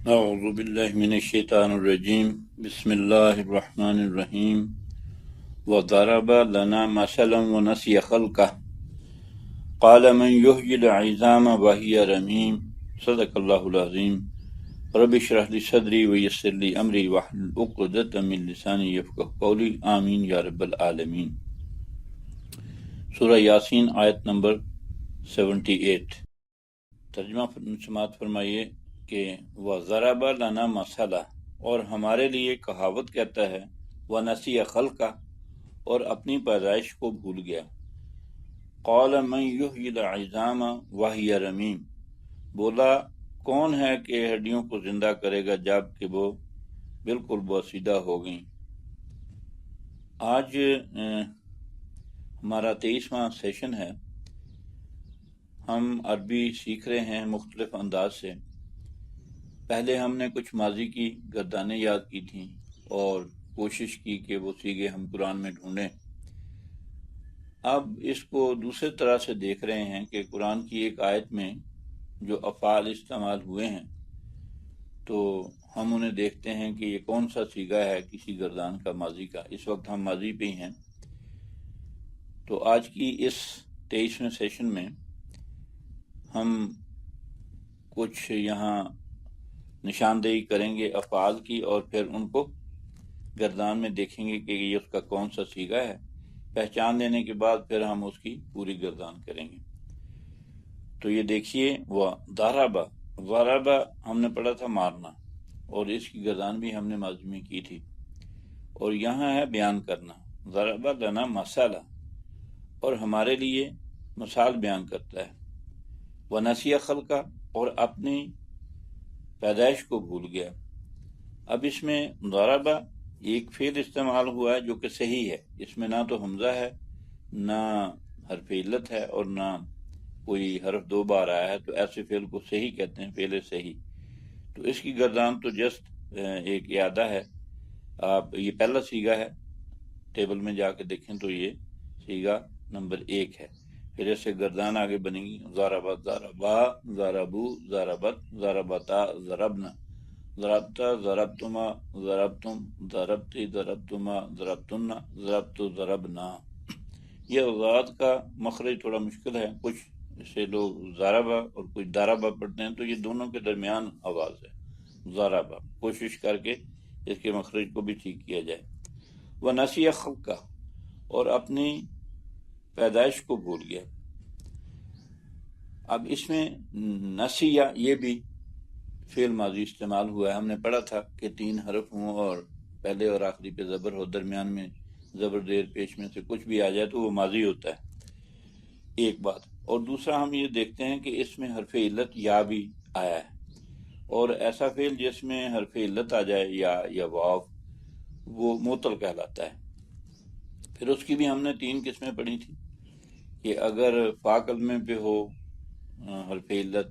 اعوذ باللہ من الشیطان الرجیم بسم اللہ الرحمن الرحیم وضرب لنا مثلا ونسی خلقہ قال من یحیی العظام وہی رمیم صدق اللہ العظیم رب اشرح لی صدری ویسر لی امری واحلل عقدۃ من لسانی یفقہوا قولی آمین یا رب العالمین۔ سورہ یاسین آیت نمبر 78۔ ترجمہ سماعت فرمائیے کہ وَضَرَبَ لَنَا مَثَلًا، اور ہمارے لیے کہاوت کہتا ہے، وَنَسِیَ خَلْقَهُ، اور اپنی پیدائش کو بھول گیا۔ قَالَ مَنْ يُحْيِي الْعِظَامَ وَهِيَ رَمِيمٌ، بولا کون ہے کہ ہڈیوں کو زندہ کرے گا جب کہ وہ بالکل بوسیدہ ہو گئیں۔ آج ہمارا 23واں سیشن ہے۔ ہم عربی سیکھ رہے ہیں مختلف انداز سے۔ پہلے ہم نے کچھ ماضی کی گردانیں یاد کی تھیں اور کوشش کی کہ وہ صیغے ہم قرآن میں ڈھونڈیں۔ اب اس کو دوسرے طرح سے دیکھ رہے ہیں کہ قرآن کی ایک آیت میں جو افعال استعمال ہوئے ہیں تو ہم انہیں دیکھتے ہیں کہ یہ کون سا صیغہ ہے کسی گردان کا ماضی کا۔ اس وقت ہم ماضی پہ ہی ہیں۔ تو آج کی اس 23ویں سیشن میں ہم کچھ یہاں نشاندہی کریں گے افعال کی، اور پھر ان کو گردان میں دیکھیں گے کہ یہ اس کا کون سا صیغہ ہے۔ پہچان لینے کے بعد پھر ہم اس کی پوری گردان کریں گے۔ تو یہ دیکھیے، وہ ضرب، ضرب ہم نے پڑھا تھا مارنا، اور اس کی گردان بھی ہم نے ماضی میں کی تھی، اور یہاں ہے بیان کرنا۔ ضرب لنا مثلا، اور ہمارے لیے مثال بیان کرتا ہے۔ وَنَسِیَ خَلْقَهُ، اور اپنی پیدائش کو بھول گیا۔ اب اس میں ضرب ایک فعل استعمال ہوا ہے جو کہ صحیح ہے، اس میں نہ تو حمزہ ہے، نہ حرف علت ہے، اور نہ کوئی حرف دو بار آیا ہے، تو ایسے فعل کو صحیح کہتے ہیں، فعل صحیح۔ تو اس کی گردان تو جسٹ ایک اعادہ ہے۔ آپ یہ پہلا صیغہ ہے، ٹیبل میں جا کے دیکھیں تو یہ صیغہ نمبر 1 ہے۔ پھر اس سے گردان آگے بنے گی، ضربت، ضربا، ضربو، ضربت، ضربتا، ضربنا، ضربتا، ضربتما، ضربتم، ضربتی، ضربتما، ضربتن، ضربت، ضربنا۔ یہ ضاد کا مخرج تھوڑا مشکل ہے، کچھ اسے لوگ ضربا اور کچھ ضربا پڑھتے ہیں، تو یہ دونوں کے درمیان آواز ہے، ضربا۔ کوشش کر کے اس کے مخرج کو بھی ٹھیک کیا جائے۔ وَنَسِیَ خَلْقَهُ، اور اپنی پیدائش کو بھول گیا۔ اب اس میں نسیہ یہ بھی فعل ماضی استعمال ہوا ہے۔ ہم نے پڑھا تھا کہ 3 حرف ہوں اور پہلے اور آخری پہ زبر ہو، درمیان میں زبر زیر پیش میں سے کچھ بھی آ جائے تو وہ ماضی ہوتا ہے، ایک بات۔ اور دوسرا ہم یہ دیکھتے ہیں کہ اس میں حرف علت یا بھی آیا ہے، اور ایسا فعل جس میں حرف علت آ جائے یا واو، وہ معطل کہلاتا ہے۔ پھر اس کی بھی ہم نے 3 قسمیں پڑھی تھی کہ اگر فا کلمے پہ ہو حرف علت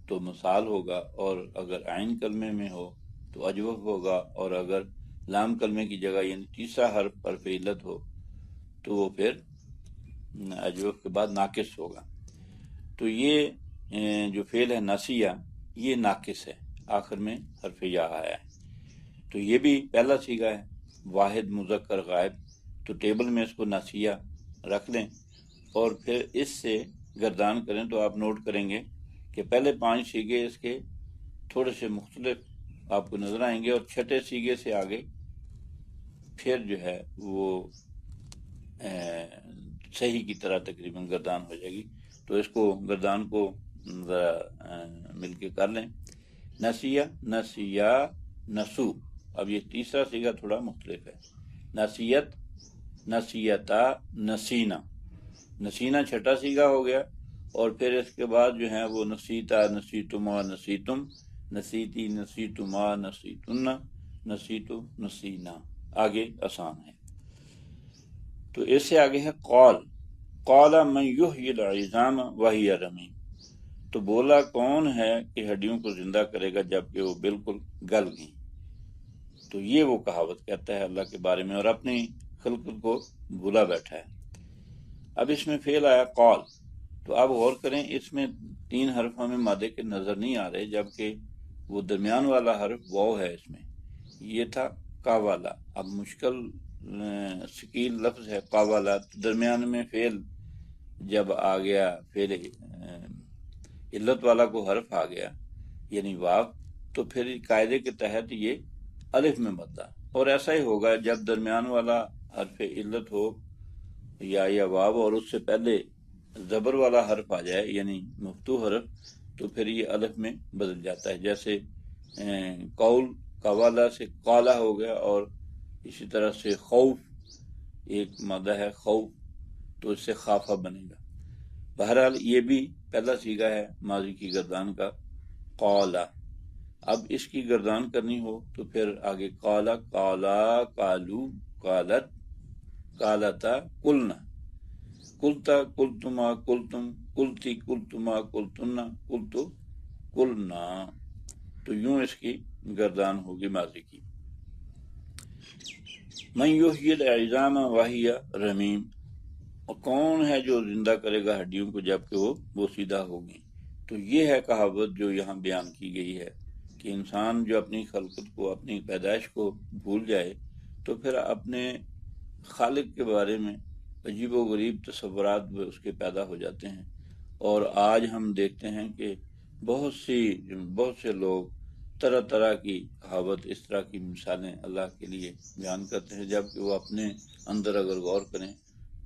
تو مثال ہوگا، اور اگر عین کلمے میں ہو تو اجوف ہوگا، اور اگر لام کلمے کی جگہ یعنی تیسرا حرف علت ہو تو وہ پھر اجوف کے بعد ناقص ہوگا۔ تو یہ جو فعل ہے ناسیہ، یہ ناقص ہے، آخر میں حرف یا آیا ہے۔ تو یہ بھی پہلا صیغہ ہے، واحد مذکر غائب۔ تو ٹیبل میں اس کو ناسیہ رکھ لیں اور پھر اس سے گردان کریں تو آپ نوٹ کریں گے کہ پہلے 5 صیغے اس کے تھوڑے سے مختلف آپ کو نظر آئیں گے، اور چھٹے صیغے سے آگے پھر جو ہے وہ صحیح کی طرح تقریباً گردان ہو جائے گی۔ تو اس کو گردان کو ذرا مل کے کر لیں۔ نسیہ، نسیہ، نسو۔ اب یہ تیسرا صیغہ تھوڑا مختلف ہے، نسیت، نسیتا، نسینا۔ نسینا چھٹا صیغہ ہو گیا، اور پھر اس کے بعد جو ہے وہ نسیتا، نسیتما، نسیتم، نسیتی، نسیتما، نسیتن، نسیتو، نسینا۔ آگے آسان ہے۔ تو اس سے آگے ہے قال، قال من یحیی العظام وہی رمیم، تو بولا کون ہے کہ ہڈیوں کو زندہ کرے گا جبکہ وہ بالکل گل گئیں۔ تو یہ وہ کہاوت کہتا ہے اللہ کے بارے میں، اور اپنی خلقت کو بھولا بیٹھا ہے۔ اب اس میں فعل آیا قال، تو اب غور کریں، اس میں 3 حرف ہمیں مادے کے نظر نہیں آ رہے، جبکہ وہ درمیان والا حرف واو ہے اس میں، یہ تھا قاوالا۔ اب مشکل ثقیل لفظ ہے قاوالا، درمیان میں فعل جب آ گیا، فعل علت والا کو حرف آ گیا یعنی واو، تو پھر قاعدے کے تحت یہ الف میں بدلا، اور ایسا ہی ہوگا جب درمیان والا حرف علت ہو یا واو اور اس سے پہلے زبر والا حرف آ جائے یعنی مفتوح حرف، تو پھر یہ الف میں بدل جاتا ہے، جیسے قول قوالا سے قالا ہو گیا، اور اسی طرح سے خوف ایک مادہ ہے خوف، تو اس سے خافہ بنے گا۔ بہرحال یہ بھی پہلا صیغہ ہے ماضی کی گردان کا قالا۔ اب اس کی گردان کرنی ہو تو پھر آگے قالا قالا قالو قالت قالتا قلنا قلتا قلتما قلتم قلتی قلتما قلتنا قلتو قلنا، تو یوں اس کی گردان ہوگی ماضی کی۔ من یحیی العظام وہی رمیم، اور کون ہے جو زندہ کرے گا ہڈیوں کو جبکہ وہ سیدھا ہوگی۔ تو یہ ہے کہاوت جو یہاں بیان کی گئی ہے کہ انسان جو اپنی خلقت کو، اپنی پیدائش کو بھول جائے تو پھر اپنے خالق کے بارے میں عجیب و غریب تصورات اس کے پیدا ہو جاتے ہیں۔ اور آج ہم دیکھتے ہیں کہ بہت سے لوگ طرح طرح کی کہاوت، اس طرح کی مثالیں اللہ کے لیے بیان کرتے ہیں، جبکہ وہ اپنے اندر اگر غور کریں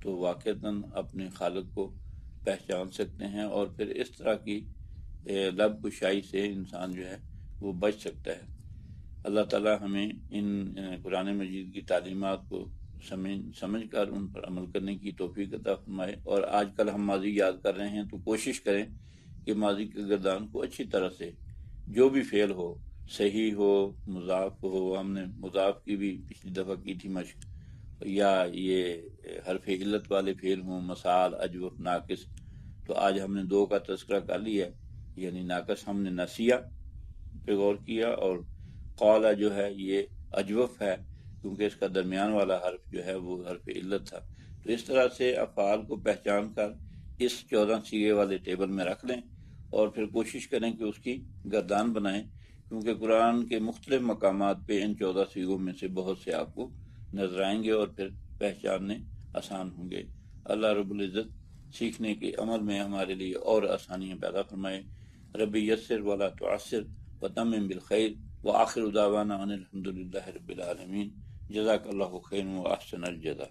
تو واقعتاً اپنے خالق کو پہچان سکتے ہیں، اور پھر اس طرح کی لب کشائی سے انسان جو ہے وہ بچ سکتا ہے۔ اللہ تعالیٰ ہمیں ان قرآن مجید کی تعلیمات کو سمجھ کر ان پر عمل کرنے کی توفیق عطا فرمائے۔ اور آج کل ہم ماضی یاد کر رہے ہیں تو کوشش کریں کہ ماضی کے گردان کو اچھی طرح سے، جو بھی فعل ہو، صحیح ہو، مضاف ہو، ہم نے مضاف کی بھی پچھلی دفعہ کی تھی مشق، یا یہ حرف علت والے فعل ہوں، مثال، اجوف، ناقص، تو آج ہم نے دو کا تذکرہ کر لیا، یعنی ناقص ہم نے نسیہ پہ غور کیا، اور قالا جو ہے یہ اجوف ہے کیونکہ اس کا درمیان والا حرف جو ہے وہ حرف علت تھا۔ تو اس طرح سے افعال کو پہچان کر اس 14 صیغے والے ٹیبل میں رکھ لیں، اور پھر کوشش کریں کہ اس کی گردان بنائیں، کیونکہ قرآن کے مختلف مقامات پہ ان 14 صیغوں میں سے بہت سے آپ کو نظر آئیں گے اور پھر پہچاننے آسان ہوں گے۔ اللہ رب العزت سیکھنے کے عمل میں ہمارے لیے اور آسانیاں پیدا فرمائے۔ رب یسر ولا تعسر وتمم بالخیر، وآخر دعوانا ان الحمد للہ رب العالمین۔ جزاک اللہ خیر و احسن الجزا۔